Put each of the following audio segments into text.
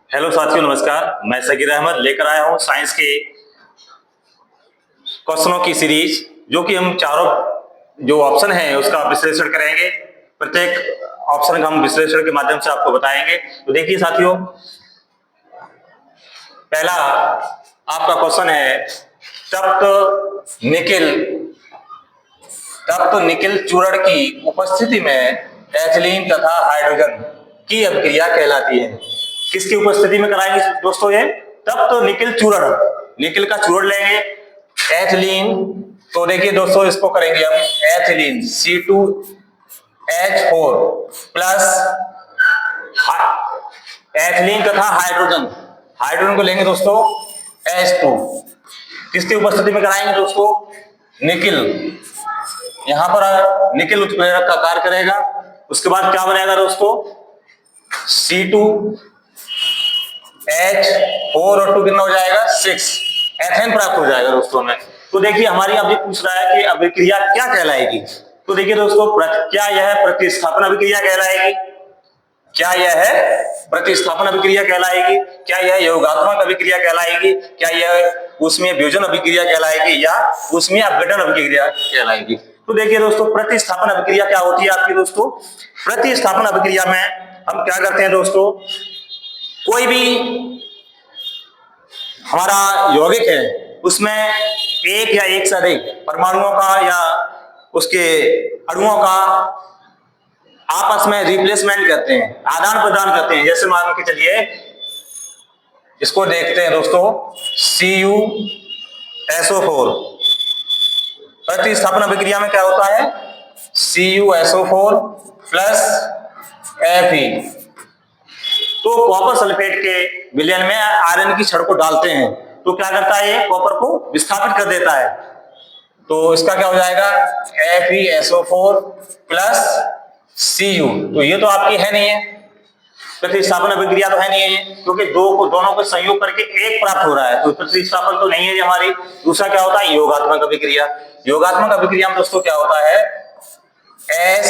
Hello साथियों, नमस्कार। मैं सगीर अहमद लेकर आया हूं साइंस के क्वेश्चनों की सीरीज, जो कि हम चारों जो ऑप्शन है उसका विश्लेषण करेंगे। प्रत्येक ऑप्शन का हम विश्लेषण के माध्यम से आपको बताएंगे। तो देखिए साथियों, पहला आपका क्वेश्चन है, तप्त निकिल चूर्ण की उपस्थिति में एथिलीन तथा हाइड्रोजन की अभिक्रिया कहलाती है। किसकी उपस्थिति में कराएंगे दोस्तों? ये तप्त निकिल चूर्ण, निकिल का चूर्ण लेंगे, एथिलीन। तो देखिए दोस्तों, इसको करेंगे हम एथिलीन C2H4 प्लस एथिलीन तथा हाइड्रोजन, हाइड्रोजन को लेंगे दोस्तों H2। किसकी उपस्थिति में कराएंगे दोस्तों? निकिल। यहां पर निकिल उत्प्रेरक का कार्य करेगा। उसके बाद क्या बनेगा दोस्तों? C2H4 और 2 कितना हो जाएगा? 6 एथेन प्राप्त हो जाएगा दोस्तों में। तो देखिए, हमारी अब ये पूछ रहा है कि अभिक्रिया क्या कहलाएगी। तो देखिए दोस्तों, क्या यह प्रतिस्थापन अभिक्रिया कहलाएगी? क्या यह प्रतिस्थापन अभिक्रिया कहलाएगी? क्या यह योगात्मक अभिक्रिया कहलाएगी? क्या यह ऊष्मीय वियोजन अभिक्रिया कहलाएगी या ऊष्मीय अपघटन अभिक्रिया कहलाएगी? तो देखिए दोस्तों, प्रतिस्थापन अभिक्रिया क्या होती है आपकी दोस्तों? प्रतिस्थापन अभिक्रिया में हम क्या करते हैं दोस्तों? कोई भी हमारा यौगिक है, उसमें एक या एक से अधिक परमाणुओं का या उसके अणुओं का आपस में रिप्लेसमेंट करते हैं, आदान प्रदान करते हैं। जैसे मान के चलिए, इसको देखते हैं दोस्तों, CuSO4। प्रतिस्थापन अभिक्रिया में क्या होता है? CuSO4 plus Fe। तो कॉपर सल्फेट के विलयन में आयरन की छड़ को डालते हैं, तो क्या करता है? ये कॉपर को विस्थापित कर देता है। तो इसका क्या हो जाएगा? FeSO4 plus Cu। तो ये तो आपकी है नहीं है, प्रतिस्थापन अभिक्रिया तो है नहीं है ये, क्योंकि दोनों को संयोग करके एक प्राप्त हो रहा है, तो प्रतिस्थापन तो नहीं है ये हमारी। दूसरा क्या होता है? योगात्मक अभिक्रिया। योगात्मक अभिक्रिया में दोस्तों क्या होता है? S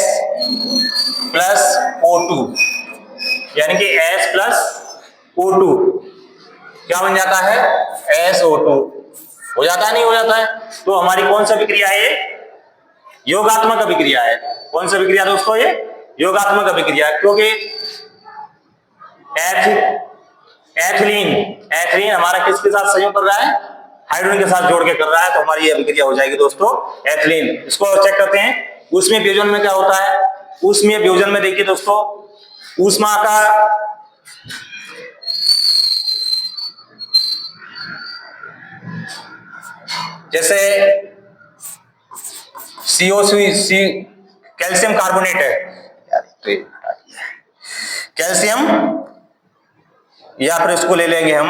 प्लस O2, यानी कि S प्लस O2 क्या बन जाता है? SO2 हो जाता है, नहीं हो जाता है? तो हमारी कौन सा अभिक्रिया है ये? योगात्मक अभिक्रिया है। कौन सी अभिक्रिया दोस्तों? ये योगात्मक अभिक्रिया, क्योंकि एथिलीन हमारा किसके साथ संयोग कर रहा है? हाइड्रोजन के साथ जोड़ के कर रहा है, तो हमारी ये अभिक्रिया हो जाएगी दोस्तों एथिलीन। इसको चेक करते हैं, ऊष्मीय वियोजन में क्या होता है? ऊष्मीय वियोजन में देखिए दोस्तों, ऊष्मा का जैसे COC कैल्शियम कार्बोनेट है, कैल्शियम, या फिर इसको ले लेंगे हम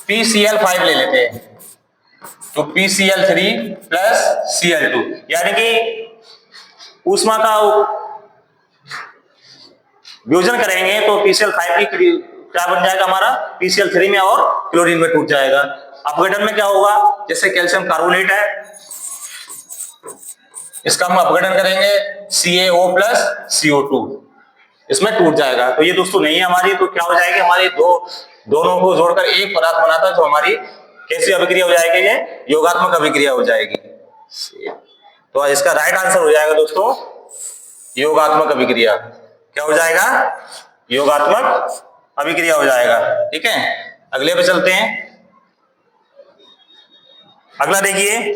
PCl5 ले लेते हैं, तो PCl3 प्लस Cl2, यानी कि ऊष्मा का वियोजन करेंगे तो PCl5 की क्या बन जाएगा हमारा? PCl3 में और क्लोरीन में टूट जाएगा। अपघटन में क्या होगा? जैसे कैल्शियम कार्बोनेट है, इसका हम अपघटन करेंगे CaO प्लस CO2, इसमें टूट जाएगा। तो ये दोस्तों नहीं है हमारी, तो क्या हो जाएगी हमारी? दोनों को जोड़कर एक पदार्थ बनाता है, तो हमारी कैसी अभिक्रिया हो जाएगी? ये योगात्मक अभिक्रिया हो जाएगी। तो इसका राइट आंसर हो जाएगा दोस्तों योगात्मक अभिक्रिया। क्या हो जाएगा? योगात्मक अभिक्रिया हो जाएगा। ठीक है, अगले पे चलते हैं। अगला देखिए,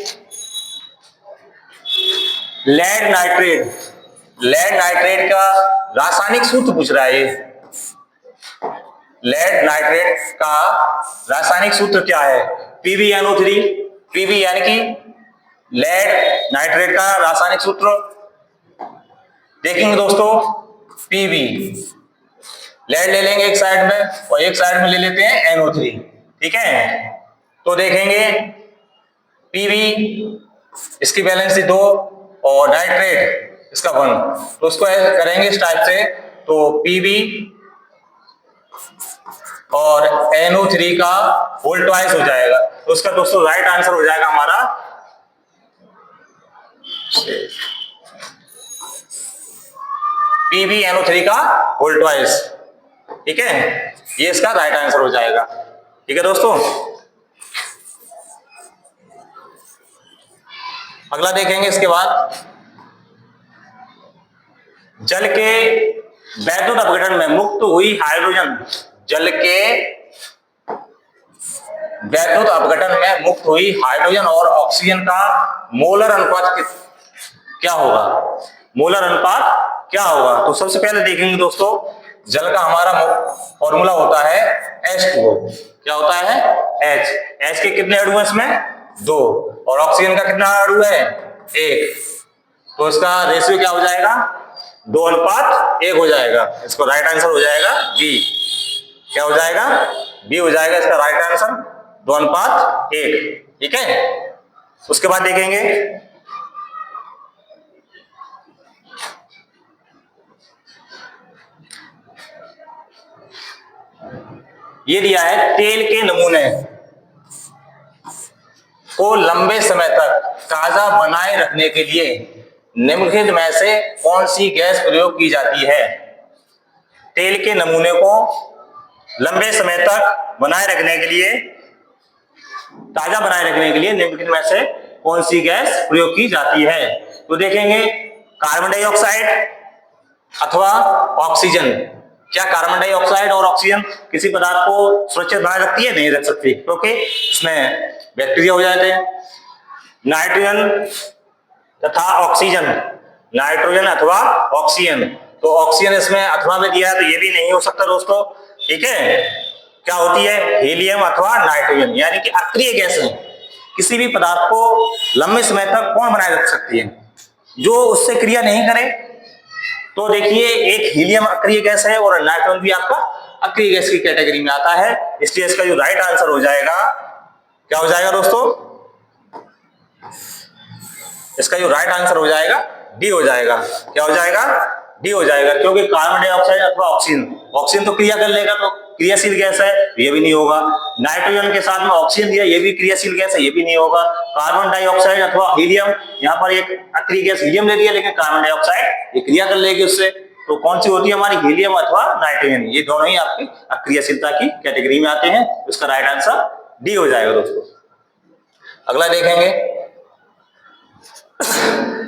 लेड नाइट्रेट का रासायनिक सूत्र पूछ रहा है ये। लेड नाइट्रेट का रासायनिक सूत्र क्या है? PbNO3। Pb यानी कि लेड नाइट्रेट का रासायनिक सूत्र देखेंगे दोस्तों, Pb, लेड ले लेंगे एक साइड में और एक साइड में ले लेते हैं NO3। ठीक है, तो देखेंगे Pb, इसकी वैलेंसी 2 और नाइट्रेट इसका 1, तो उसको करेंगे इस टाइप से, तो Pb और NO3 का होल ट्वाइस हो जाएगा। तो उसका दोस्तों राइट आंसर हो जाएगा हमारा PbNO3 का होल ट्वाइस। ठीक है, ये इसका राइट आंसर हो जाएगा। ठीक है दोस्तों, अगला देखेंगे इसके बाद, जल के वैद्युत अपघटन में मुक्त हुई हाइड्रोजन, जल के वैद्युत अपघटन में मुक्त हुई हाइड्रोजन और ऑक्सीजन का मोलर अनुपात क्या होगा? मोलर अनुपात क्या होगा? तो सबसे पहले देखेंगे दोस्तों, जल का हमारा फॉर्मूला होता है H2O। क्या होता है? H के कितने अणु है इसमें? 2, और ऑक्सीजन का कितना अणु है? 1। तो इसका रेशियो क्या हो जाएगा? 2:1 हो जाएगा। इसको राइट आंसर हो जाएगा बी। क्या हो जाएगा? बी हो जाएगा इसका राइट आंसर, 2:1। ठीक है, उसके बाद देखेंगे, ये दिया है तेल के नमूने को लंबे समय तक ताजा बनाए रखने के लिए निम्नलिखित में से कौन सी गैस प्रयोग की जाती है? तेल के नमूने को लंबे समय तक बनाए रखने के लिए, ताजा बनाए रखने के लिए निम्नलिखित में से कौन सी गैस प्रयोग की जाती है? तो देखेंगे, कार्बन डाइऑक्साइड अथवा ऑक्सीजन। क्या कार्बन डाइऑक्साइड और ऑक्सीजन किसी पदार्थ को सुरक्षित बनाए रखती है? नहीं रख सकती, क्योंकि इसमें बैक्टीरिया हो जाते हैं। नाइट्रोजन तथा ऑक्सीजन, नाइट्रोजन अथवा ऑक्सीजन, तो ऑक्सीजन इसमें अथवा में दिया है, तो ये भी नहीं हो सकता दोस्तों। ठीक है, क्या होती है? हीलियम अथवा नाइट्रोजन, यानी कि अक्रिय गैस है। किसी भी पदार्थ को लंबे समय तक कौन बनाए रख सकती है? जो उससे क्रिया नहीं करे। तो देखिए, एक हीलियम अक्रिय गैस है और नाइट्रोजन भी आपका अक्रिय गैस की कैटेगरी में आता है। इसलिए इसका जो राइट आंसर हो जाएगा, क्या हो जाएगा दोस्तों? इसका जो राइट आंसर हो जाएगा डी हो जाएगा। क्या हो जाएगा? डी हो जाएगा, क्योंकि कार्बन डाइऑक्साइड अथवा ऑक्सीजन, ऑक्सीजन तो क्रिया कर लेगा, तो क्रियाशील गैस है, ये भी नहीं होगा। नाइट्रोजन के साथ में ऑक्सीजन दिया, ये भी क्रियाशील गैस है, ये भी नहीं होगा। कार्बन डाइऑक्साइड अथवा हीलियम, यहाँ पर एक अक्रिय गैस हीलियम ले लिया, लेकिन कार्बन डाइऑक्साइड ये क्रिया कर लेगी उससे, तो कौन सी होती है हमारी? हीलियम अथवा नाइट्रोजन। ये दोनों ही आपकी अक्रियशीलता की कैटेगरी में आते हैं। इसका राइट आंसर डी हो जाएगा दोस्तों। अगला देखेंगे,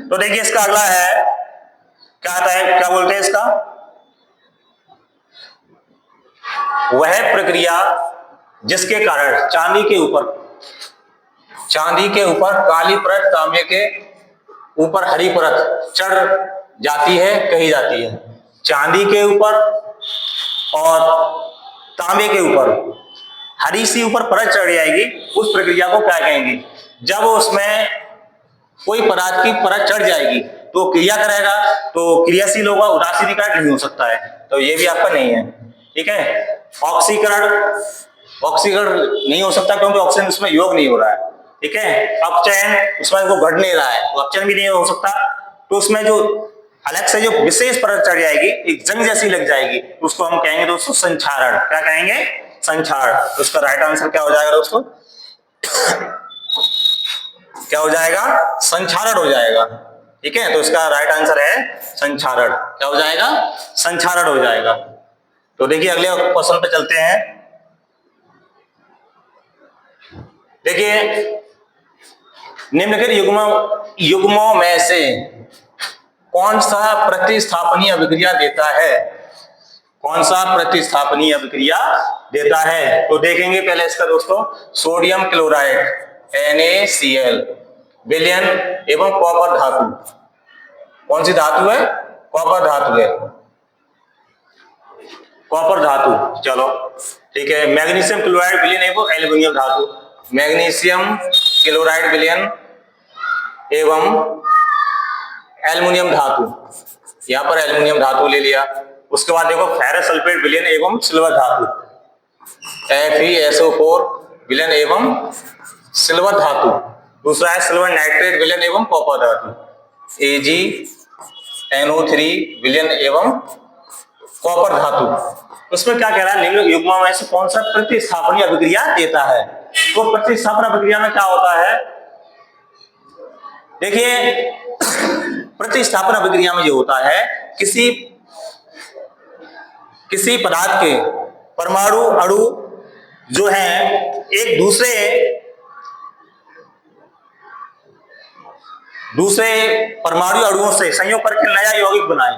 तो देखिए इसका अगला है, क्या आता है, क्या बोलते हैं इसका? वह प्रक्रिया जिसके कारण चांदी के ऊपर काली परत तांबे के ऊपर हरी परत चढ़ जाती है, कही जाती है। चांदी के ऊपर और तांबे के ऊपर हरी सी ऊपर परत चढ़ जाएगी, उस प्रक्रिया को क्या कहेंगे? जब उसमें कोई पदार्थ की परत चढ़ जाएगी तो क्रिया करेगा, तो क्रियाशील होगा, उदासीनीकरण नहीं हो सकता है, तो ये भी आपका नहीं है। ठीक है, ऑक्सीकरण नहीं हो सकता, क्योंकि ऑक्सीजन उसमें योग नहीं हो रहा है। ठीक है, अपचयन उसमें वो घट नहीं रहा है, तो अपचयन भी नहीं हो सकता। तो उसमें जो अलग से जो विशेष परत चढ़ जाएगी, एक जंग जैसी लग जाएगी, उसको हम कहेंगे दोस्तों संक्षारण। क्या कहेंगे? संक्षारण। तो उसका राइट आंसर क्या हो जाएगा दोस्तों? क्या हो जाएगा? संक्षारण हो जाएगा। ठीक है, तो इसका राइट आंसर है संक्षारण। क्या हो जाएगा? संक्षारण हो जाएगा। तो देखिए अगले क्वेश्चन पे चलते हैं। देखिए, निम्नलिखित युग्मों में से कौन सा प्रतिस्थापनीय अभिक्रिया देता है? कौन सा प्रतिस्थापनीय अभिक्रिया देता है? तो देखेंगे पहले इसका दोस्तों, सोडियम क्लोराइड NaCl विलयन एवं कॉपर धातु। कौन सी धातु है? कॉपर धातु है, कॉपर धातु। चलो ठीक है, मैग्नीशियम क्लोराइड विलयन एवं एल्युमिनियम धातु। मैग्नीशियम क्लोराइड विलयन एवं एल्युमिनियम धातु, यहां पर एल्युमिनियम धातु ले लिया। उसके बाद देखो फेरस सल्फेट विलयन एवं सिल्वर धातु, FeSO4 विलयन एवं सिल्वर धातु। दूसरा है सिल्वर नाइट्रेट विलयन एवं कॉपर धातु, AgNO3 विलयन एवं कॉपर धातु। उसमें क्या कह रहा है? निम्न युग्मों में से कौन सा प्रतिस्थापनीय अभिक्रिया देता है? तो प्रतिस्थापन अभिक्रिया में क्या होता है? देखिए, प्रतिस्थापन अभिक्रिया में ये होता है, किसी किसी पदार्थ के परमाणु अणु जो है एक दूसरे परमाणु अणुओं से संयोग करके नया यौगिक बनाए,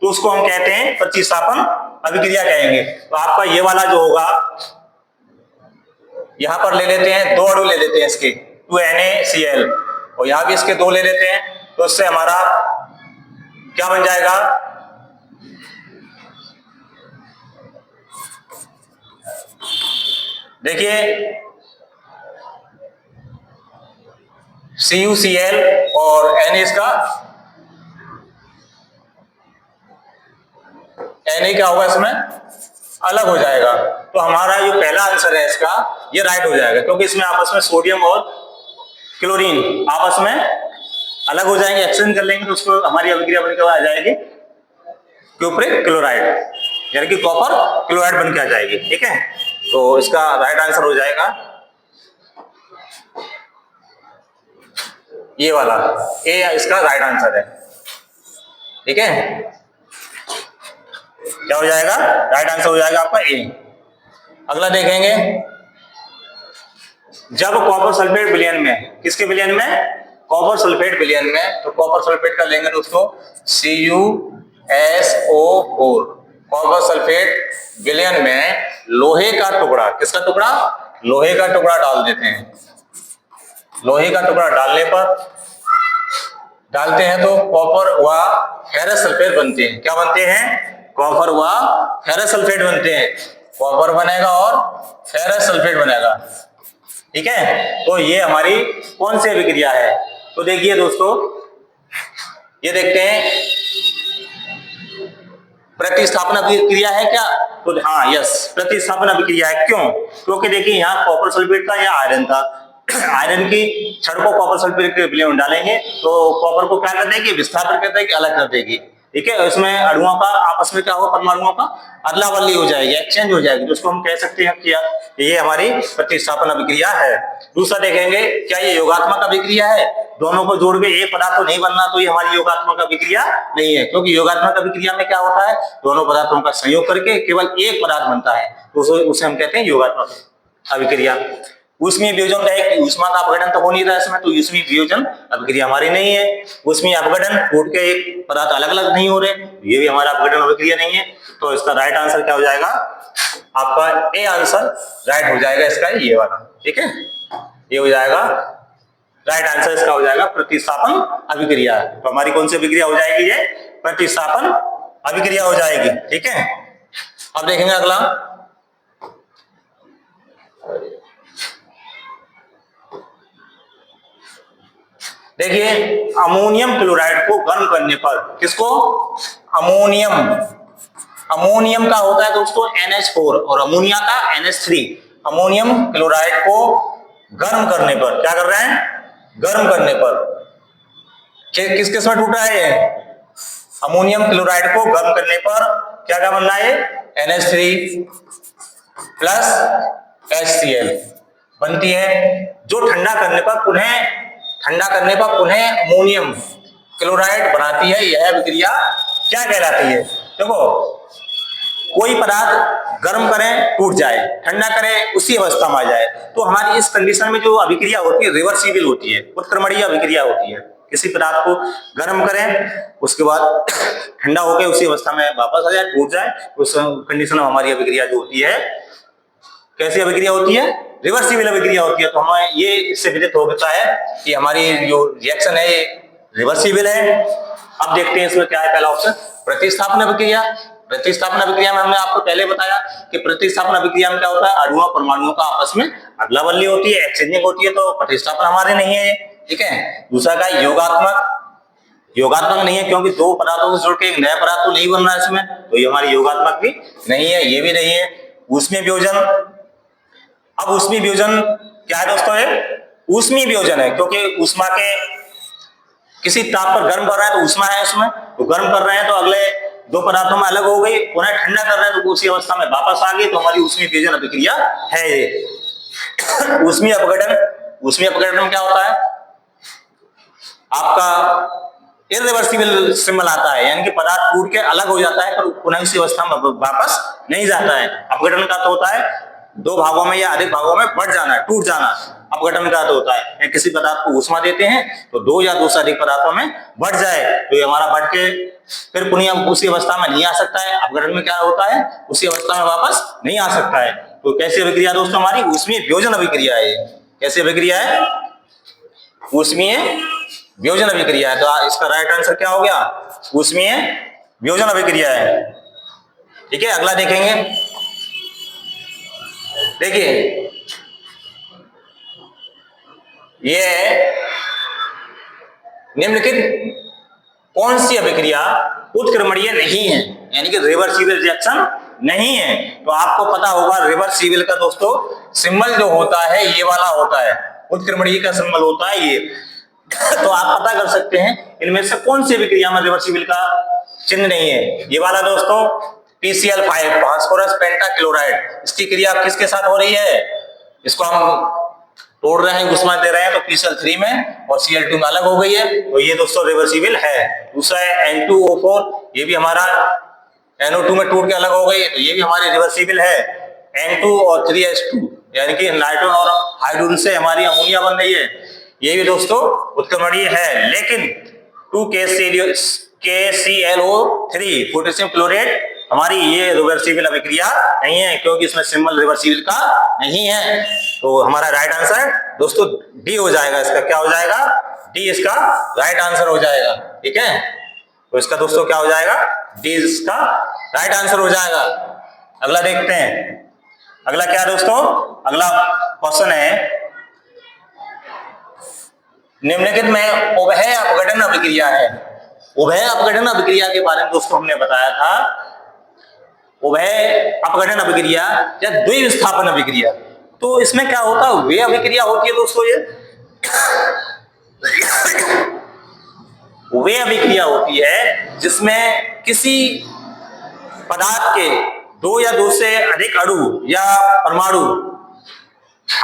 तो उसको हम कहते हैं प्रतिस्थापन अभिक्रिया कहेंगे। तो आपका ये वाला जो होगा, यहां पर ले लेते हैं 2 अणु ले लेते हैं इसके 2NaCl, और यहां भी इसके 2 ले लेते हैं, तो इससे हमारा क्या बन जाएगा, देखिए CuCl और Na इसका Na क्या होगा इसमें अलग हो जाएगा। तो हमारा जो पहला आंसर है इसका ये राइट हो जाएगा, क्योंकि इसमें आपस में सोडियम और क्लोरीन आपस में अलग हो जाएंगे, एक्सचेंज कर लेंगे, तो उसको हमारी अभिक्रिया बनकर आ जाएगी क्यूप्रिक क्लोराइड, यानी कि कॉपर क्लोराइड बनकर आ जाएगी। ठीक है, तो इसका राइट आंसर हो जाएगा ये वाला ए, इसका राइट आंसर है। ठीक है, क्या हो जाएगा, राइट आंसर हो जाएगा आपका ए। अगला देखेंगे, जब कॉपर सल्फेट विलयन में, किसके विलयन में, कॉपर सल्फेट विलयन में, तो कॉपर सल्फेट का लेंगे दोस्तों CuSO4, कॉपर सल्फेट विलयन में लोहे का टुकड़ा, किसका टुकड़ा, लोहे का टुकड़ा डाल देते हैं। लोहे का टुकड़ा डालते हैं तो कॉपर व फेरस सल्फेट बनते हैं। क्या बनते हैं, कॉपर व फेरस सल्फेट बनते हैं। कॉपर बनेगा और फेरस सल्फेट बनेगा। ठीक है, तो ये हमारी कौन सी अभिक्रिया है, तो देखिए दोस्तों, ये देखते हैं प्रतिस्थापन अभिक्रिया है क्या, तो हाँ यस, प्रतिस्थापन अभिक्रिया है। क्यों, क्योंकि देखिए यहाँ कॉपर सल्फेट था, यहाँ आयरन था, आयरन की छड़ को कॉपर सल्फेट के विलयन में डालेंगे तो कॉपर को क्या कर देगी, विस्थापित कर देगी, अलग कर देगी। ठीक है, इसमें अणुओं का आपस में क्या होगा, परमाणुओं का अदला बदली हो जाएगी, एक्सचेंज हो जाएगी, जिसको हम कह सकते हैं कि ये हमारी प्रतिस्थापन अभिक्रिया है। दूसरा देखेंगे, क्या ये योगात्मक अभिक्रिया है, दोनों को जोड़ के एक पदार्थ तो नहीं बनना, तो ये हमारी योगात्मक अभिक्रिया नहीं है, क्योंकि योगात्मक अभिक्रिया में क्या होता है, दोनों पदार्थों का संयोग करके केवल एक पदार्थ बनता है, तो उसे हम कहते हैं योगात्मक अभिक्रिया। ऊष्मीय वियोजन का है कि ऊष्मा का अपघटन तो हो नहीं रहा इसमें, तो ऊष्मीय वियोजन अभिक्रिया हमारी नहीं है। ऊष्मीय अपघटन, टूट के एक पदार्थ अलग अलग नहीं हो रहे, ये भी हमारा अपघटन अभिक्रिया नहीं है। तो इसका राइट आंसर क्या हो जाएगा, आपका ए आंसर राइट हो जाएगा इसका, ये वाला। ठीक है, ये हो जाएगा राइट आंसर, इसका हो जाएगा प्रतिस्थापन अभिक्रिया। तो हमारी कौन सी अभिक्रिया हो जाएगी, ये प्रतिस्थापन अभिक्रिया हो जाएगी। ठीक है, अब देखेंगे अगला, देखिए अमोनियम क्लोराइड को गर्म करने पर, किसको, अमोनियम का होता है तो उसको NH4 और अमोनिया का NH3। अमोनियम क्लोराइड को गर्म करने पर, क्या कर रहे हैं, गर्म करने पर किस किस में टूट रहा है, अमोनियम क्लोराइड को गर्म करने पर क्या क्या बन रहा है, NH3 प्लस HCl बनती है, जो ठंडा करने पर पुनः अमोनियम क्लोराइड बनाती है। यह अभिक्रिया क्या कहलाती है, देखो कोई पदार्थ गर्म करें टूट जाए, ठंडा करें उसी अवस्था में आ जाए, तो हमारी इस कंडीशन में जो अभिक्रिया होती है रिवर्सिबल होती है, उत्क्रमणीय अभिक्रिया होती है। किसी पदार्थ को गर्म करें, उसके बाद ठंडा होकर उसी अवस्था में वापस आ जाए, टूट जाए, उस कंडीशन में हमारी अभिक्रिया जो होती है, कैसी अभिक्रिया होती है, रिवर्सिबल अभिक्रिया होती है। तो हमें ये इससे विदित होता है कि हमारी जो रिएक्शन है ये रिवर्सिबल है। अब देखते हैं इसमें क्या है, पहला ऑप्शन प्रतिस्थापन अभिक्रिया। प्रतिस्थापन अभिक्रिया में हमने आपको पहले बताया कि प्रतिस्थापन अभिक्रिया में क्या होता है, अणुओं परमाणुओं का आपस में अदला बदली होती है, एक्सचेंजिंग होती है, तो प्रतिस्थापन हमारे नहीं है। ठीक है, दूसरा का योगात्मक नहीं है, क्योंकि दो पदार्थों से जोड़ के एक नया पदार्थ तो नहीं बन रहा है इसमें, तो ये हमारी योगात्मक भी नहीं है, ये भी नहीं है। ऊष्मीय वियोजन, अब ऊष्मीय वियोजन क्या है दोस्तों, ये ऊष्मीय वियोजन है, क्योंकि ऊष्मा के किसी ताप पर गर्म कर रहा है तो ऊष्मा है उसमें, तो गर्म कर रहे हैं तो अगले दो पदार्थों में अलग हो गई, पुनः ठंडा कर रहे हैं तो उसी अवस्था में वापस आ गई, तो हमारी ऊष्मीय वियोजन अभिक्रिया है ये। ऊष्मीय अपघटन में क्या होता है, आपका इरिवर्सिबल सिंबल आता है, यानी कि पदार्थ टूट के अलग हो जाता है पर पुनः उसी अवस्था में वापस नहीं जाता है। अपघटन का तो होता है दो भागों में या अधिक भागों में बढ़ जाना, टूट जाना, अपघटन का तो होता है। या किसी पदार्थ को ऊष्मा देते हैं तो दो या दो से अधिक पदार्थों में बढ़ जाए तो ये हमारा बढ़ के फिर पुनः उसी अवस्था में नहीं आ सकता है। अपघटन में क्या होता है, उसी अवस्था में वापस नहीं आ सकता है। तो कैसी अभिक्रिया दोस्तों हमारी? ऊष्मीय वियोजन अभिक्रिया है। कैसी अभिक्रिया है? ऊष्मीय वियोजन अभिक्रिया है। तो इसका राइट आंसर क्या हो गया? ऊष्मीय वियोजन अभिक्रिया है। ठीक है, अगला देखेंगे। देखिए ये निम्नलिखित कौन सी अभिक्रिया उत्क्रमणीय नहीं है, यानी कि रिवर्सिबल रिएक्शन नहीं है। तो आपको पता होगा रिवर्सिबल का दोस्तों सिंबल जो होता है ये वाला होता है, उत्क्रमणीय का सिंबल होता है ये। तो आप पता कर सकते हैं इनमें से कौन सी अभिक्रिया में रिवर्सिबल का चिन्ह नहीं है। ये वाला दोस्तों PCl5 फास्फोरस पेंटाक्लोराइड, इसकी क्रिया किसके साथ हो रही है? इसको हम तोड़ रहे हैं, ऊष्मा दे रहे हैं तो PCl3 में और Cl2 में अलग हो गई है, तो ये दोस्तों रिवर्सिबल है। दूसरा है N2O4, ये भी हमारा NO2 में टूट के अलग हो गई है, तो ये भी हमारी रिवर्सिबल है। N2 और 3H2 यानी कि नाइट्रोजन और हाइड्रोजन से हमारी अमोनिया बन रही है, ये भी दोस्तों उत्क्रमणीय है। लेकिन 2KClO3 पोटेशियम क्लोरेट हमारी ये रिवर्सिबल अभिक्रिया नहीं है, क्योंकि इसमें सिंबल रिवर्सिबल का नहीं है। तो हमारा राइट आंसर दोस्तों डी हो जाएगा। इसका क्या हो जाएगा? डी इसका राइट आंसर हो जाएगा। ठीक है, तो इसका दोस्तों क्या हो जाएगा? डी इसका राइट आंसर हो जाएगा। अगला देखते हैं। अगला क्या दोस्तों? अगला क्वेश्चन है निम्नलिखित में उभय अपघटन अभिक्रिया है। उभय अपघटन अभिक्रिया के बारे में दोस्तों हमने बताया था, उभय अपघटन अभिक्रिया या द्विविस्थापन अभिक्रिया। तो इसमें क्या होता है? वे अभिक्रिया होती है दोस्तों, ये वे अभिक्रिया होती है जिसमें किसी पदार्थ के दो या दो से अधिक अणु या परमाणु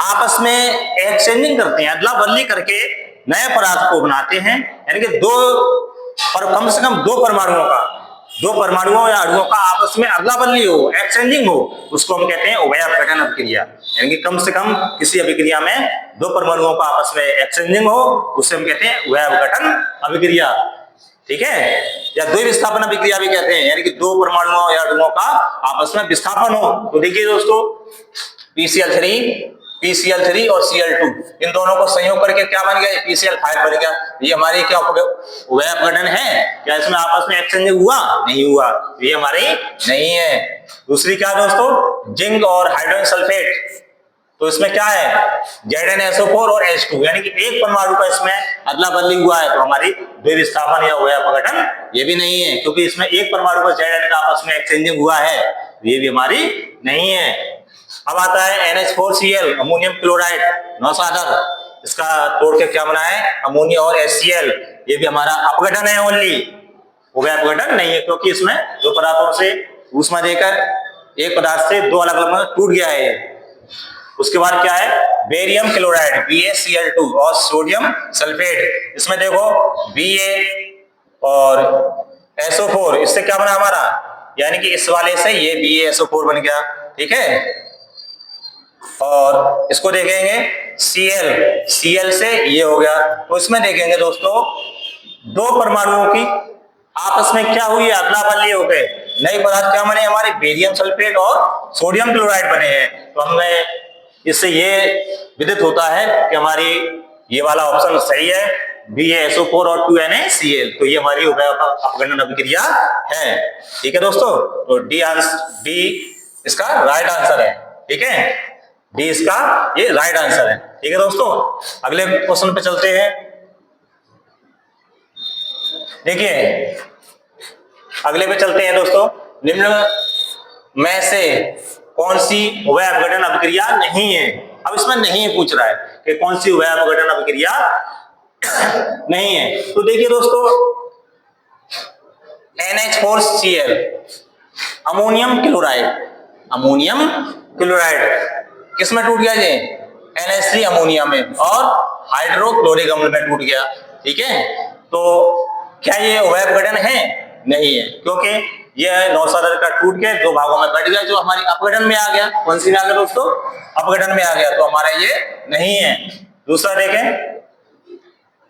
आपस में एक्सचेंजिंग करते हैं, अदला बदली करके नए पदार्थ को बनाते हैं। यानी कि कम से कम दो परमाणुओं या अणुओं का आपस में अदला बदली हो, एक्सचेंजिंग हो, उसको हम कहते हैं उभय अपघटन अभिक्रिया। यानी कि कम से कम किसी अभिक्रिया में दो परमाणुओं का आपस में एक्सचेंजिंग हो, उससे हम कहते हैं उभय अपघटन अभिक्रिया। ठीक है, या द्विविस्थापन अभिक्रिया भी कहते हैं, यानी कि दो परमाणुओं या अणुओं का आपस में विस्थापन हो। तो देखिए दोस्तों PCl3 और Cl2 इन दोनों को संयोग करके क्या बन गया? PCl5 बन गया। ये हमारी क्या उभय अपघटन है? क्या इसमें आपस में एक्सचेंजिंग हुआ? नहीं हुआ, ये हमारी नहीं है। दूसरी क्या दोस्तों? जिंक और हाइड्रोजन सल्फेट। तो इसमें क्या है? ZnSO4 और H2, यानी कि एक परमाणु का इसमें अदला बदली हुआ है, तो हमारी द्विविस्थापन या उभय अपघटन ये भी नहीं है, क्योंकि इसमें एक परमाणु का Zn का आपस में एक्सचेंजिंग हुआ है, ये भी हमारी नहीं है। अब आता है NH4Cl अमोनियम क्लोराइड नौसादर, इसका तोड़ के क्या बना है? अमोनिया और HCl, ये भी हमारा अपघटन है ओनली, उभय अपघटन नहीं है, क्योंकि इसमें दो पदार्थों से ऊष्मा देकर एक पदार्थ से दो अलग अलग टूट गया है। उसके बाद क्या है? बेरियम क्लोराइड BaCl2 और सोडियम सल्फेट। इसमें देखो Ba और SO4, इससे क्या बना हमारा? यानी कि इस वाले से ये BaSO4 बन गया। ठीक है, और इसको देखेंगे Cl से ये हो गया। तो इसमें देखेंगे दोस्तों दो परमाणुओं की आपस में क्या हुई? अदला बदली हो गए, नए पदार्थ क्या बने? हमारे बेरियम सल्फेट और सोडियम क्लोराइड बने हैं। तो हमें इससे ये विदित होता है कि हमारी ये वाला ऑप्शन सही है, BaSO4 और 2NaCl। तो ये हमारी उभय अपघटन अभिक्रिया है। ठीक है दोस्तों, तो डी इसका राइट आंसर है। ठीक है, डी इसका ये राइट आंसर है। ठीक है दोस्तों, अगले क्वेश्चन पे चलते हैं। देखिए अगले पे चलते हैं दोस्तों। निम्न में से कौन सी उभय अपघटन अभिक्रिया नहीं है? अब इसमें नहीं पूछ रहा है कि कौन सी उभय अपघटन अभिक्रिया नहीं है। तो देखिए दोस्तों NH4Cl अमोनियम क्लोराइड किसमें टूट गया? ये NH3 अमोनिया में और हाइड्रोक्लोरिक अम्ल में टूट गया। ठीक है, तो क्या ये उभय अपघटन है? नहीं है, क्योंकि ये नौसादर का टूट के दो भागों में बट गया, जो हमारी अपघटन में आ गया। कौन सी में आ गया दोस्तों? अपघटन में आ गया, तो हमारा ये नहीं है। दूसरा देखें,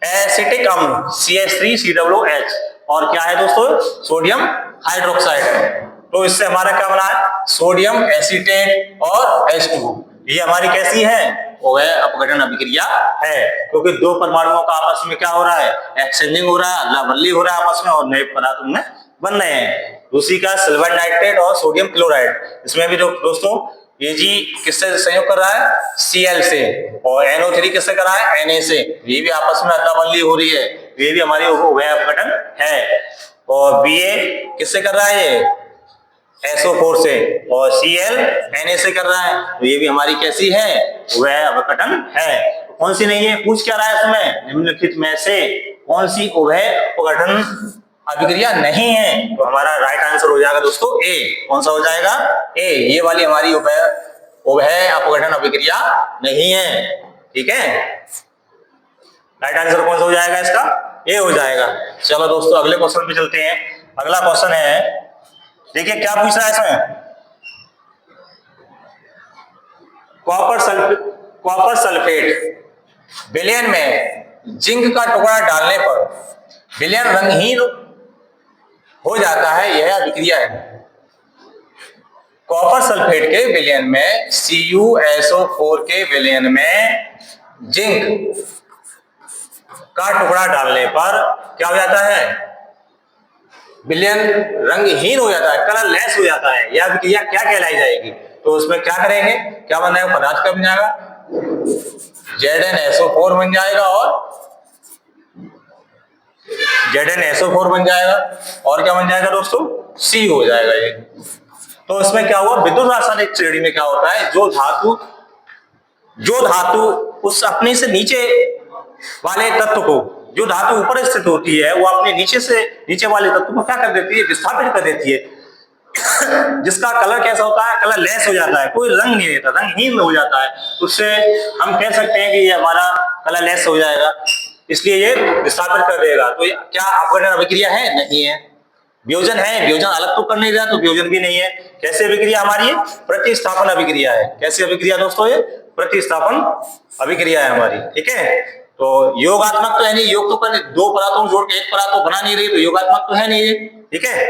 एसिटिक अम्ल CH3COOH, और क्या है दोस्तों? सोडियम हाइड्रोक्साइड है। तो इससे हमारा क्या बना है? सोडियम एसीटेट और H2। ये हमारी कैसी है? उभय अपघटन अभिक्रिया है, क्योंकि दो परमाणुओं का आपस में क्या हो रहा है? एक्सचेंजिंग हो रहा है, अदला बदली हो रहा है आपस में, और नए पदार्थ उनमें बन रहे हैं। दूसरी का सिल्वर नाइट्रेट और सोडियम क्लोराइड, इसमें भी दोस्तों Ag किससे संयोग कर रहा है? Cl से, और NO3 किससे कर रहा है? Na से। ये भी आपस में अदला बदली हो रही है, ये भी हमारी उभय अपघटन है। और Ba किससे कर रहा है? ये SO4 से, और Cl Na से कर रहा है, तो ये भी हमारी कैसी है? उभय अपघटन है। तो कौन सी नहीं है? पूछ क्या रहा है इसमें? निम्नलिखित में से कौन सी उभय अपघटन अभिक्रिया नहीं है? तो हमारा राइट आंसर हो जाएगा दोस्तों ए। कौन सा हो जाएगा? ए, ये वाली हमारी उभय अपघटन अभिक्रिया नहीं है। ठीक है, राइट आंसर कौन सा हो जाएगा इसका? ए हो जाएगा। चलो दोस्तों अगले क्वेश्चन पे चलते हैं। अगला क्वेश्चन है, देखिए क्या पूछ रहा है इसमें। कॉपर सल्फेट विलयन में जिंक का टुकड़ा डालने पर विलयन रंगहीन हो जाता है, यह अभिक्रिया है। कॉपर सल्फेट के विलयन में CuSO4 के विलयन में जिंक का टुकड़ा डालने पर क्या हो जाता है? विलयन रंगहीन हो जाता है, कलरलेस हो जाता है। यह अभिक्रिया क्या कहलाई जाएगी? तो उसमें क्या करेंगे? क्या बन जाएगा? पदार्थ क्या बन जाएगा? ZnSO4 बन जाएगा, और ZnSO4 बन जाएगा, और क्या बन जाएगा दोस्तों? C हो जाएगा ये। तो इसमें क्या हुआ? विद्युत रासायनिक श्रेणी में क्या होता है? जो धातु उस अपने से नीचे वाले तत्व को, जो धातु ऊपर स्थित होती है, वो अपने नीचे वाले तत्व को क्या कर देती है? विस्थापित कर देती है। जिसका कलर कैसा होता है? कलर लेस हो जाता है, कोई रंग नहीं रहता, रंगहीन हो जाता है। उससे हम कह सकते हैं कि ये हमारा कलर लेस हो जाएगा, इसलिए ये विस्थापित कर देगा। तो क्या अपघटन अभिक्रिया है? नहीं है। वियोजन है, वियोजन अलग तो कर नहीं रहा, तो वियोजन भी नहीं है। कैसे अभिक्रिया हमारी है? प्रतिस्थापन अभिक्रिया है। कैसी अभिक्रिया दोस्तों? ये प्रतिस्थापन अभिक्रिया है हमारी। ठीक है, तो योगात्मक तो है नहीं, योग तो कर दो पदार्थों को जोड़ के एक पदार्थ तो बना नहीं रही, तो योगात्मक तो है नहीं ये। ठीक है,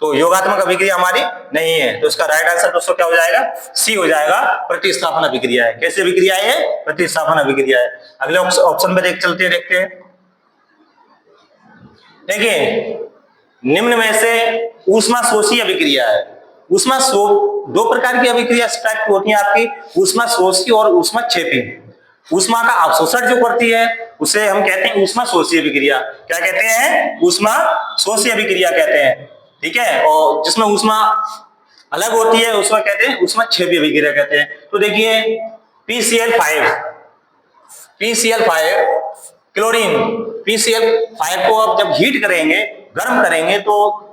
तो योगात्मक अभिक्रिया हमारी नहीं है। तो इसका राइट आंसर दोस्तों क्या हो जाएगा? सी हो जाएगा, प्रतिस्थापन अभिक्रिया है। कैसी अभिक्रिया है? प्रतिस्थापन अभिक्रिया है। अगले ऑप्शन पे देखते हैं। देखिए, निम्न में से ऊष्मा शोषी अभिक्रिया है। दो प्रकार की अभिक्रिया होती है आपकी, ऊष्मा शोषी और ऊष्मा क्षेपी। ऊष्मा का अवशोषण जो करती है उसे हम कहते हैं ऊष्मा शोषी अभिक्रिया। क्या कहते हैं? ऊष्मा शोषी अभिक्रिया कहते हैं। ठीक है, और जिसमें ऊष्मा अलग होती है उसमें कहते हैं ऊष्मा क्षेपी अभिक्रिया कहते हैं। तो देखिए, PCl5 क्लोरीन, PCl5 को अब जब हीट करेंगे, गर्म करेंगे, तो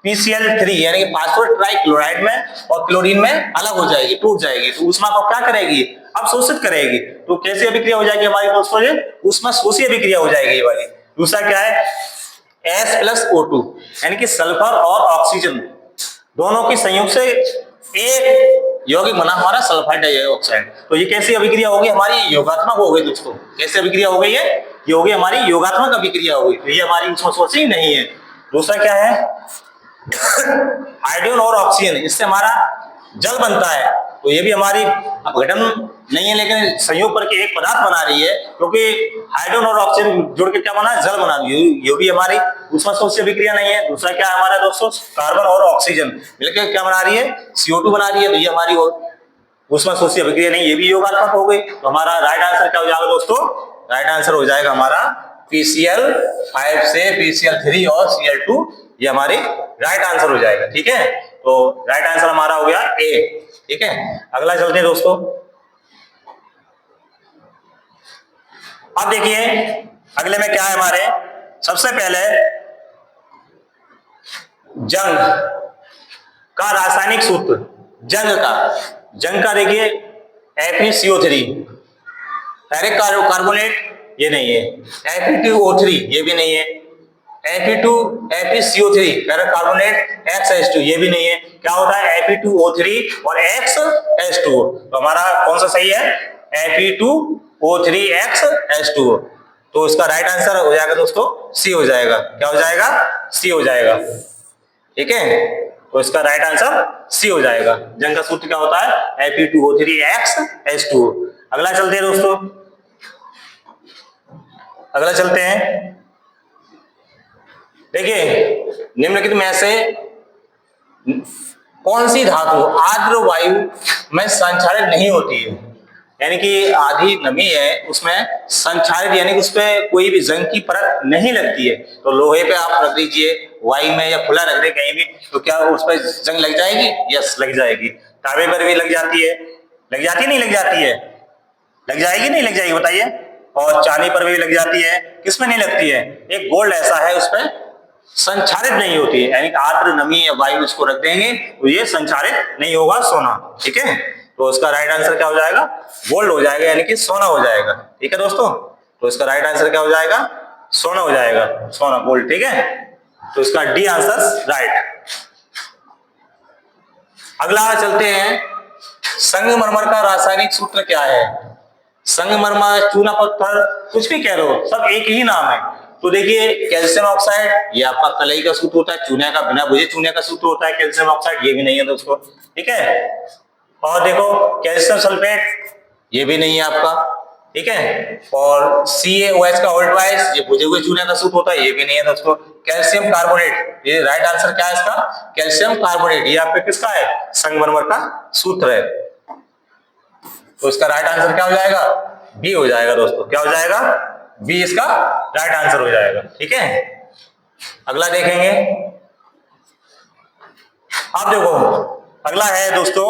PCl3 यानी कि फास्फोरस ट्राइक्लोराइड में और क्लोरीन में अलग हो जाएगी, टूट जाएगी। तो ऊष्मा को क्या करेगी? अवशोषित करेगी। तो कैसी अभिक्रिया हो जाएगी हमारी दोस्तों? ये ऊष्मा शोषी अभिक्रिया हो जाएगी ये वाली। दूसरा क्या है? S+O2 यानी कि सल्फर और ऑक्सीजन दोनों के संयोग से एक यौगिक बना हमारा सल्फाइड डाइऑक्साइड। तो ये कैसी अभिक्रिया होगी हमारी? योगात्मक हो गई दोस्तों। कैसी अभिक्रिया हो गई है? ये होगी हमारी योगात्मक अभिक्रिया हो गई। तो ये हमारी ऊष्मा शोषी नहीं है। दूसरा क्या है? हाइड्रोजन और ऑक्सीजन, इससे हमारा जल बनता है। तो ये भी हमारी अपघटन नहीं है, लेकिन संयोग करके एक पदार्थ बना रही है, क्योंकि हाइड्रोजन और ऑक्सीजन जुड़ के क्या बना है? जल बना रही है। ये भी हमारी ऊष्मा शोषी अभिक्रिया नहीं है। दूसरा क्या है हमारा दोस्तों? कार्बन और ऑक्सीजन मिलकर क्या बना रही है? CO2 बना रही है। तो ये हमारी ऊष्मा शोषी अभिक्रिया नहीं, ये भी योगात्मक हो गई। तो हमारा राइट आंसर क्या हो जाएगा दोस्तों? राइट आंसर हो जाएगा हमारा PCl5 से PCl3 और Cl2, ये हमारी राइट आंसर हो जाएगा। ठीक है, तो राइट आंसर हमारा हो गया ए। ठीक है, अगला चलते हैं दोस्तों। अब देखिए अगले में क्या है हमारे? सबसे पहले जंग का रासायनिक सूत्र। जंग का देखिए FeCO3, फेरिक कार्बोनेट ये नहीं है। Fe2O3 ये भी नहीं है। Fe2 FeCO3 ferrous carbonate XH2 ये भी नहीं है। क्या होता है Fe2O3 और XH2। तो हमारा कौन सा सही है Fe2O3 XH2। तो इसका राइट आंसर हो जाएगा दोस्तों सी हो जाएगा। क्या हो जाएगा सी हो जाएगा। ठीक है तो इसका राइट आंसर सी हो जाएगा। जंग का सूत्र क्या होता है Fe2O3 XH2। अगला चलते हैं दोस्तों, अगला चलते हैं। देखिए निम्नलिखित में से कौन सी धातु आर्द्र वायु में संचारित नहीं होती है, यानी कि आधी नमी है उसमें संचारित यानी कि उसपे कोई भी जंग की परत नहीं लगती है। तो लोहे पे आप रख दीजिए वायु में या खुला रख दे कहीं भी तो क्या उस पर जंग लग जाएगी? यस लग जाएगी। तांबे पर भी लग जाती है, लग जाती नहीं लग जाती है? लग जाएगी नहीं लग जाएगी बताइए। और चांदी पर भी लग जाती है, किसमें नहीं लगती है? एक गोल्ड ऐसा है उसपे संचारित नहीं होती है, यानी कि आर्द्र नमी या वायु इसको रख देंगे तो ये संचारित नहीं होगा सोना। ठीक है तो इसका राइट आंसर क्या हो जाएगा गोल्ड हो जाएगा, यानी कि सोना हो जाएगा। ठीक है दोस्तों तो इसका राइट आंसर क्या हो जाएगा सोना हो जाएगा, सोना गोल्ड। ठीक है तो इसका डी आंसर राइट। अगला चलते हैं, संगमरमर का रासायनिक सूत्र क्या है? संगमरमर चूना पत्थर कुछ भी कह लो सब एक ही नाम है। तो देखिए कैल्शियम ऑक्साइड ये आपका कलई का सूत्र होता है, चूने का बिना बुझे चूने का सूत्र होता है कैल्शियम ऑक्साइड, ये भी नहीं है दोस्तों। ठीक है और देखो कैल्शियम सल्फेट ये भी नहीं है आपका। ठीक है और CaOH का होल्ड वाइज ये बुझे हुए चूने का सूत्र होता है, ये भी नहीं है दोस्तों। कैल्शियम कार्बोनेट ये राइट आंसर क्या है इसका कैल्शियम कार्बोनेट, ये आपके किसका है संगमरमर का सूत्र है। तो इसका राइट आंसर क्या हो जाएगा बी हो जाएगा दोस्तों। क्या हो जाएगा बी इसका राइट आंसर हो जाएगा। ठीक है अगला देखेंगे। आप देखो अगला है दोस्तों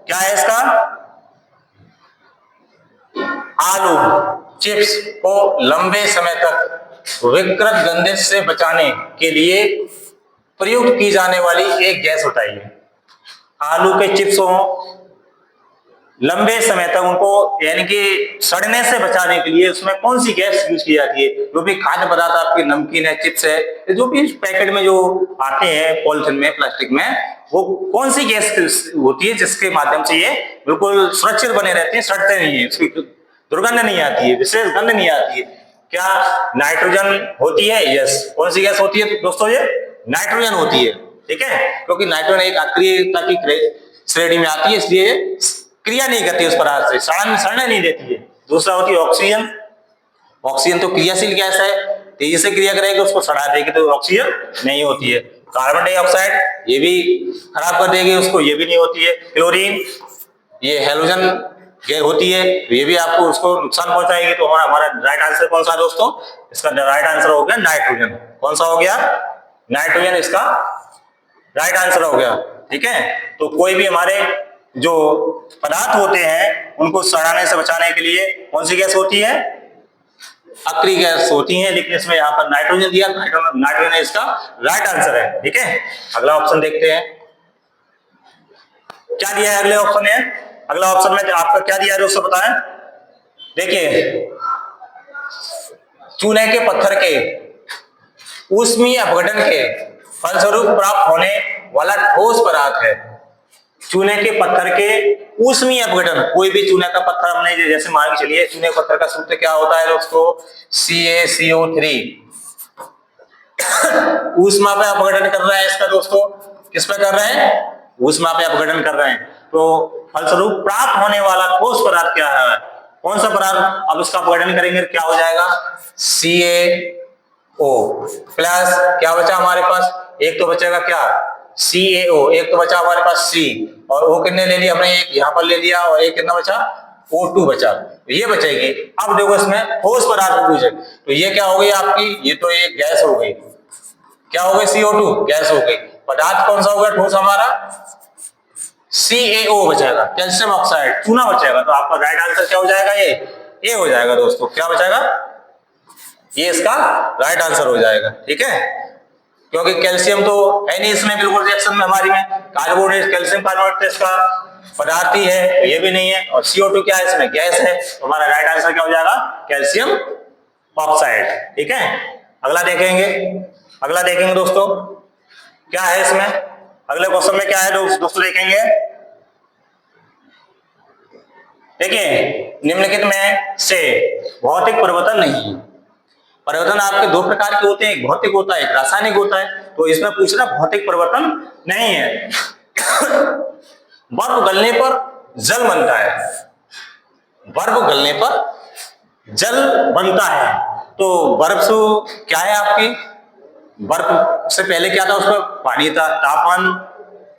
क्या है इसका आलू चिप्स को लंबे समय तक विकृत गंध से बचाने के लिए प्रयुक्त की जाने वाली एक गैस बताइए। आलू के चिप्स हो लंबे समय तक उनको यानी कि सड़ने से बचाने के लिए उसमें कौन सी गैस यूज की जाती है? जो भी खाद्य पदार्थ आपकी नमकीन है चिप्स है जो भी पैकेट में जो आते हैं पॉलिथीन में प्लास्टिक में वो कौन सी गैस होती है जिसके माध्यम से ये बिल्कुल सुरक्षित बने रहते हैं सड़ते नहीं है उसकी दुर्गंध नहीं आती है विशेष गंध नहीं आती है? क्या नाइट्रोजन होती है? यस कौन सी गैस होती है दोस्तों? ये नाइट्रोजन होती है। ठीक है क्योंकि नाइट्रोजन एक अक्रियता की श्रेणी में आती है इसलिए क्रिया नहीं करती उस पदार्थ से सड़ने नहीं देती है। दूसरा होती है ऑक्सीजन, ऑक्सीजन तो क्रियाशील गैस है तेजी से क्रिया करेगी उसको सड़ा देगी तो ऑक्सीजन नहीं होती है। कार्बन डाइऑक्साइड ये भी खराब कर देगी उसको, ये भी नहीं होती है। क्लोरीन ये हेलोजन गैस होती है तो ये भी आपको उसको नुकसान पहुंचाएगी। तो हमारा राइट आंसर कौन सा दोस्तों? इसका राइट आंसर हो गया नाइट्रोजन। कौन सा हो गया नाइट्रोजन इसका राइट आंसर हो गया। ठीक है तो कोई भी हमारे जो पदार्थ होते हैं उनको सड़ाने से बचाने के लिए कौन सी गैस होती है? अक्रिय गैस होती है, लेकिन इसमें यहाँ पर नाइट्रोजन दिया, नाइट्रोजन इसका राइट आंसर है। ठीक है अगला ऑप्शन देखते हैं क्या दिया है। अगले ऑप्शन है अगला ऑप्शन में आपका क्या दिया है दोस्तों बताएं। देखिए चूने के पत्थर के ऊष्मीय अपघटन के फलस्वरूप प्राप्त होने वाला ठोस पदार्थ है। चूने के पत्थर के ऊष्मीय अपघटन, कोई भी चूने का पत्थर हमने जैसे मान के चलिए चूने के पत्थर का सूत्र क्या होता है दोस्तों CaCO3 ऊष्मा पे अपघटन कर रहा है इसका दोस्तों, किस पे कर रहे हैं ऊष्मा पे अपघटन कर रहे हैं। तो फलस्वरूप प्राप्त होने वाला ठोस पदार्थ क्या है? कौन सा पदार्थ? अब इसका अपघटन करेंगे क्या हो जाएगा CaO प्लस क्या बचा हमारे पास? एक तो बचेगा क्या CaO, एक तो बचा हमारे पास C और O कितने ले लिया हमने? एक यहाँ पर ले लिया और एक कितना बचा O2 बचा, ये बचेगी। अब देखो इसमें ठोस पदार्थ पूछे तो ये क्या हो गई आपकी? ये तो एक गैस हो गई। क्या हो गई? CO2 गैस हो गई। पदार्थ कौन सा हो गया ठोस हमारा? CaO बचेगा कैल्शियम ऑक्साइड चूना बचेगा। तो आपका राइट आंसर क्या हो जाएगा? ये हो जाएगा दोस्तों। क्या बचेगा? ये इसका राइट आंसर हो जाएगा। ठीक है क्योंकि कैल्शियम तो है नहीं इसमें बिल्कुल रिएक्शन में हमारी में, कार्बोनेट कैल्शियम कार्बोनेट इसका पदार्थ ही है तो ये भी नहीं है। और CO2 क्या है? इसमें गैस है। तो हमारा राइट आंसर क्या हो जाएगा? Calcium oxide. ठीक है अगला देखेंगे। अगला देखेंगे दोस्तों क्या है इसमें, अगले क्वेश्चन में क्या है दोस्तों देखेंगे। देखिए निम्नलिखित में से भौतिक परिवर्तन नहीं है। परिवर्तन आपके दो प्रकार के होते हैं, एक भौतिक होता है एक रासायनिक होता है। तो इसमें पूछ रहा भौतिक परिवर्तन नहीं है। बर्फ गलने पर जल बनता है, बर्फ गलने पर जल बनता है। तो बर्फ क्या है आपकी, बर्फ से पहले क्या था, उसमें पानी था, तापमान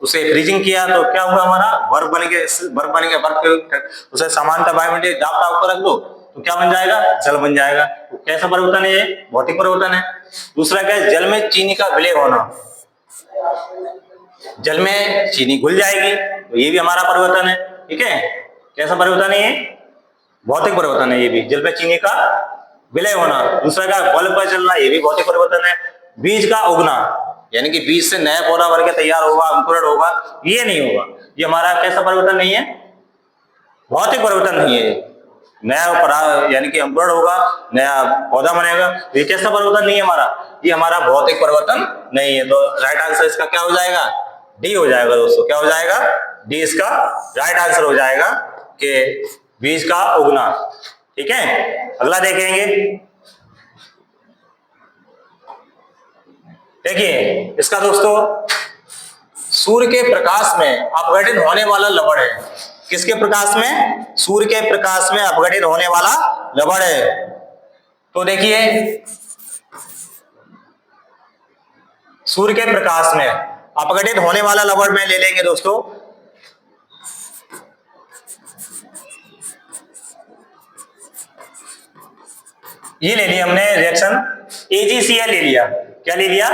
उसे फ्रीजिंग किया तो क्या हुआ हमारा बर्फ बन गया। बर्फ उसे समानता वायुमंडलीय दाब ताप पर रख दो तो क्या बन जाएगा, जल बन जाएगा। तो कैसा परिवर्तन है ये, भौतिक परिवर्तन है। दूसरा क्या है, जल में चीनी का विलय होना, जल में चीनी घुल जाएगी तो ये भी हमारा परिवर्तन है। ठीक है, कैसा परिवर्तन है ये, भौतिक परिवर्तन है ये भी, जल में चीनी का विलय होना। दूसरा क्या, बल्ब पर चलना, ये भी भौतिक परिवर्तन है। बीज का उगना, यानी कि बीज से नया पौधा बन के तैयार होगा, अंकुरण होगा, ये नहीं होगा, ये हमारा कैसा परिवर्तन नहीं है, भौतिक परिवर्तन नहीं है। नया यानी कि अंकुरण होगा, नया पौधा बनेगा, ये कैसा परिवर्तन नहीं है हमारा, ये हमारा भौतिक परिवर्तन नहीं है। तो राइट आंसर इसका क्या हो जाएगा, डी हो जाएगा दोस्तों। क्या हो जाएगा, डी इसका राइट आंसर हो जाएगा कि बीज का उगना। ठीक है, अगला देखेंगे। देखिए इसका दोस्तों, सूर्य के प्रकाश में अपघटित होने वाला लवण है। किसके प्रकाश में, सूर्य के प्रकाश में अपघटित होने वाला लवण है। तो देखिए सूर्य के प्रकाश में अपघटित होने वाला लवण में ले लेंगे दोस्तों, ये ले लिया हमने रिएक्शन AgCl ले लिया। क्या ले लिया,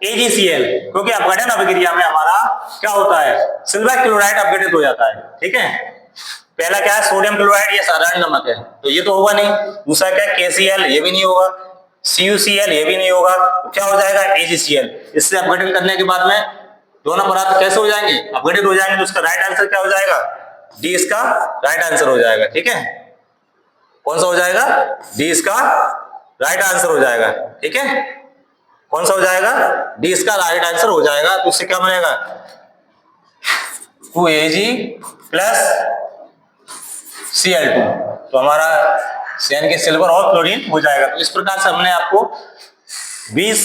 AgCl, क्योंकि अपघटन अभिक्रिया में हमारा क्या होता है, सिल्वर क्लोराइड अपघटित हो जाता है। ठीक है, पहला क्या है, सोडियम क्लोराइड, ये साधारण नमक है तो ये तो होगा नहीं। दूसरा क्या है, KCl, ये भी नहीं होगा। CuCl, ये भी नहीं होगा। तो क्या हो जाएगा, AgCl। इससे अपघटन करने के बाद में दोनों पदार्थ कैसे हो जाएंगे, अपघटित हो जाएंगे। तो उसका राइट आंसर क्या हो जाएगा, डी इसका राइट आंसर हो जाएगा। ठीक है, कौन सा हो जाएगा, डी इसका राइट आंसर हो जाएगा। ठीक है, कौन सा हो जाएगा, डी इसका राइट आंसर हो जाएगा। तो इससे क्या बनेगा, 2Ag प्लस Cl2, तो हमारा यानी कि सिल्वर और क्लोरीन हो जाएगा। तो इस प्रकार से हमने आपको 20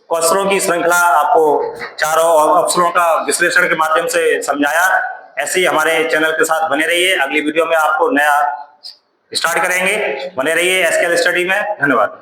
क्वेश्चनों की श्रृंखला आपको चारों ऑप्शनों का विश्लेषण के माध्यम से समझाया। ऐसे ही हमारे चैनल के साथ बने रहिए। अगली वीडियो में आपको नया स्टार्ट करेंगे, बने रहिए SKL स्टडी में। धन्यवाद।